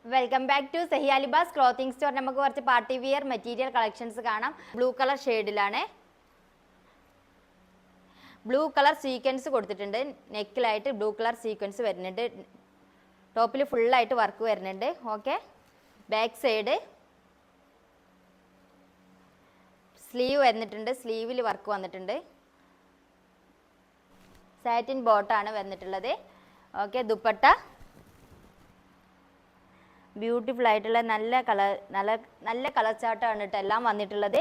Welcome back to Sahiya Libas clothing store. നമുക്ക് കുറച്ച് party wear material collections കാണാം. ബ്ലൂ കളർ ഷെയ്ഡിലാണ്. ബ്ലൂ കളർ സീക്വൻസ് കൊടുത്തിട്ടുണ്ട്. നെക്കിലായിട്ട് ബ്ലൂ കളർ സീക്വൻസ് വരുന്നുണ്ട്. ടോപ്പിൽ ഫുള്ളായിട്ട് വർക്ക് വരുന്നുണ്ട്. ഓക്കെ, ബാക്ക് സൈഡ് സ്ലീവ് വന്നിട്ടുണ്ട്. സ്ലീവിൽ വർക്ക് വന്നിട്ടുണ്ട്. സാറ്റിൻ ബോട്ടാണ് വന്നിട്ടുള്ളത്. ഓക്കെ, ദുപ്പട്ട ബ്യൂട്ടിഫുൾ ആയിട്ടുള്ള നല്ല കളർ ചാർട്ടാണ് കേട്ടോ എല്ലാം വന്നിട്ടുള്ളത്.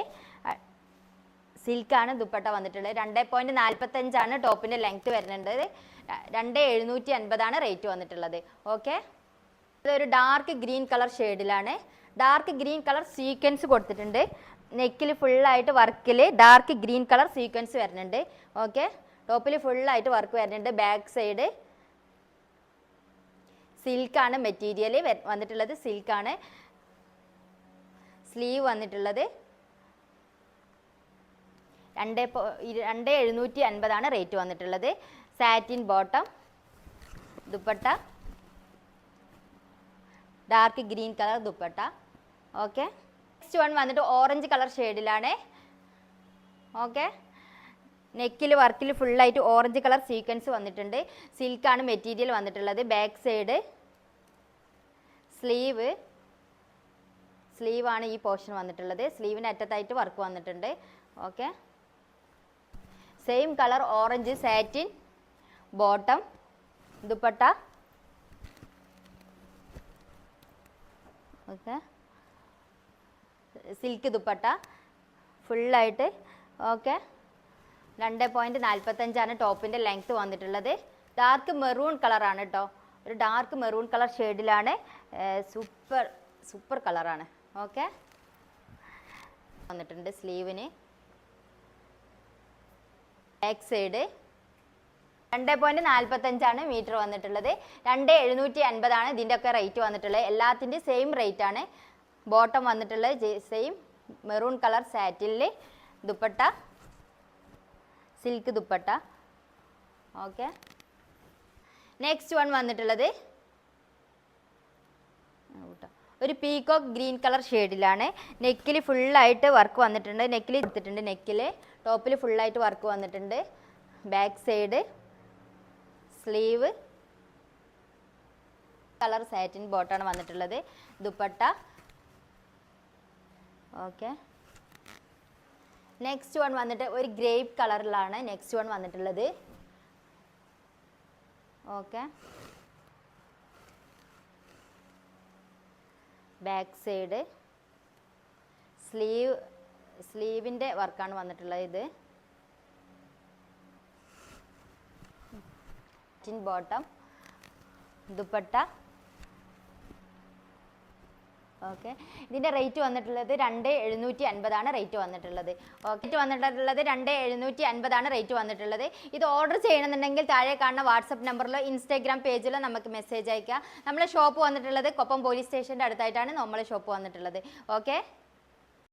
സിൽക്കാണ് ദുപ്പട്ട വന്നിട്ടുള്ളത്. 2.45 ടോപ്പിൻ്റെ ലെങ്ത് വരുന്നുണ്ട്. 2,750 റേറ്റ് വന്നിട്ടുള്ളത്. ഓക്കെ, ഇതൊരു ഡാർക്ക് ഗ്രീൻ കളർ ഷെയ്ഡിലാണ്. ഡാർക്ക് ഗ്രീൻ കളർ സീക്വൻസ് കൊടുത്തിട്ടുണ്ട്. നെക്കിൽ ഫുള്ളായിട്ട് വർക്കിൽ ഡാർക്ക് ഗ്രീൻ കളർ സീക്വൻസ് വരുന്നുണ്ട്. ഓക്കെ, ടോപ്പിൽ ഫുള്ളായിട്ട് വർക്ക് വരുന്നുണ്ട്. ബാക്ക് സൈഡ് സിൽക്കാണ് മെറ്റീരിയൽ വന്നിട്ടുള്ളത്. സിൽക്കാണ്. സ്ലീവ് വന്നിട്ടുള്ളത് 2,750 റേറ്റ് വന്നിട്ടുള്ളത്. Satin bottom, dupatta dark green colour dupatta. Okay, next one വന്നിട്ട് ഓറഞ്ച് കളർ ഷെയ്ഡിലാണ്. ഓക്കെ, നെക്കിൽ വർക്കിൽ ഫുള്ളായിട്ട് ഓറഞ്ച് കളർ സീക്വൻസ് വന്നിട്ടുണ്ട്. സിൽക്കാണ് മെറ്റീരിയൽ വന്നിട്ടുള്ളത്. ബാക്ക് സൈഡ് സ്ലീവാണ് ഈ പോർഷൻ വന്നിട്ടുള്ളത്. സ്ലീവിന് അറ്റത്തായിട്ട് വർക്ക് വന്നിട്ടുണ്ട്. Okay, same colour orange satin bottom, dupatta. Okay, silk dupatta ഫുള്ളായിട്ട്. ഓക്കെ, 2.45 ടോപ്പിൻ്റെ ലെങ്ത് വന്നിട്ടുള്ളത്. ഡാർക്ക് മെറൂൺ കളറാണ് കേട്ടോ. ഒരു ഡാർക്ക് മെറൂൺ കളർ ഷെയ്ഡിലാണ്. സൂപ്പർ കളറാണ്. ഓക്കെ, വന്നിട്ടുണ്ട്. സ്ലീവിന് ബാക്ക് സൈഡ് 2.45 മീറ്റർ വന്നിട്ടുള്ളത്. 2,750 ഇതിൻ്റെ ഒക്കെ റേറ്റ് വന്നിട്ടുള്ളത്. എല്ലാത്തിൻ്റെയും സെയിം റേറ്റ് ആണ്. ബോട്ടം വന്നിട്ടുള്ളത് സെയിം മെറൂൺ കളർ സാറ്റിനിൽ dupatta, silk dupatta. Okay, next one വന്നിട്ടുള്ളത് ഒരു പീകോക്ക് ഗ്രീൻ കളർ ഷെയ്ഡിലാണ്. നെക്കിൽ ഫുള്ളായിട്ട് വർക്ക് വന്നിട്ടുണ്ട്. നെക്കിൽ എടുത്തിട്ടുണ്ട്. നെക്കിൽ ടോപ്പിൽ ഫുള്ളായിട്ട് വർക്ക് വന്നിട്ടുണ്ട്. Back side sleeve colour satin ബോട്ടാണ് വന്നിട്ടുള്ളത്. ദുപ്പട്ട. ഓക്കെ, നെക്സ്റ്റ് വൺ വന്നിട്ട് ഒരു ഗ്രേപ്പ് കളറിലാണ് നെക്സ്റ്റ് വൺ വന്നിട്ടുള്ളത്. ഓക്കെ, ബാക്ക് സൈഡ് സ്ലീവിൻ്റെ വർക്കാണ് വന്നിട്ടുള്ളത്. ഇത് ബോട്ടം, ദുപ്പട്ട. ഓക്കെ, ഇതിൻ്റെ റേറ്റ് വന്നിട്ടുള്ളത് 2,750 റേറ്റ് വന്നിട്ടുള്ളത്. ഓക്കെ, വന്നിട്ടുള്ളത് 2,750 റേറ്റ് വന്നിട്ടുള്ളത്. ഇത് ഓർഡർ ചെയ്യണമെന്നുണ്ടെങ്കിൽ താഴെ കാണുന്ന വാട്സപ്പ് നമ്പറിലോ ഇൻസ്റ്റാഗ്രാം പേജിലോ നമുക്ക് മെസ്സേജ് അയക്കാം. നമ്മളെ ഷോപ്പ് വന്നിട്ടുള്ളത് കൊപ്പം പോലീസ് സ്റ്റേഷൻ്റെ അടുത്തായിട്ടാണ് നമ്മളെ ഷോപ്പ് വന്നിട്ടുള്ളത്. ഓക്കെ.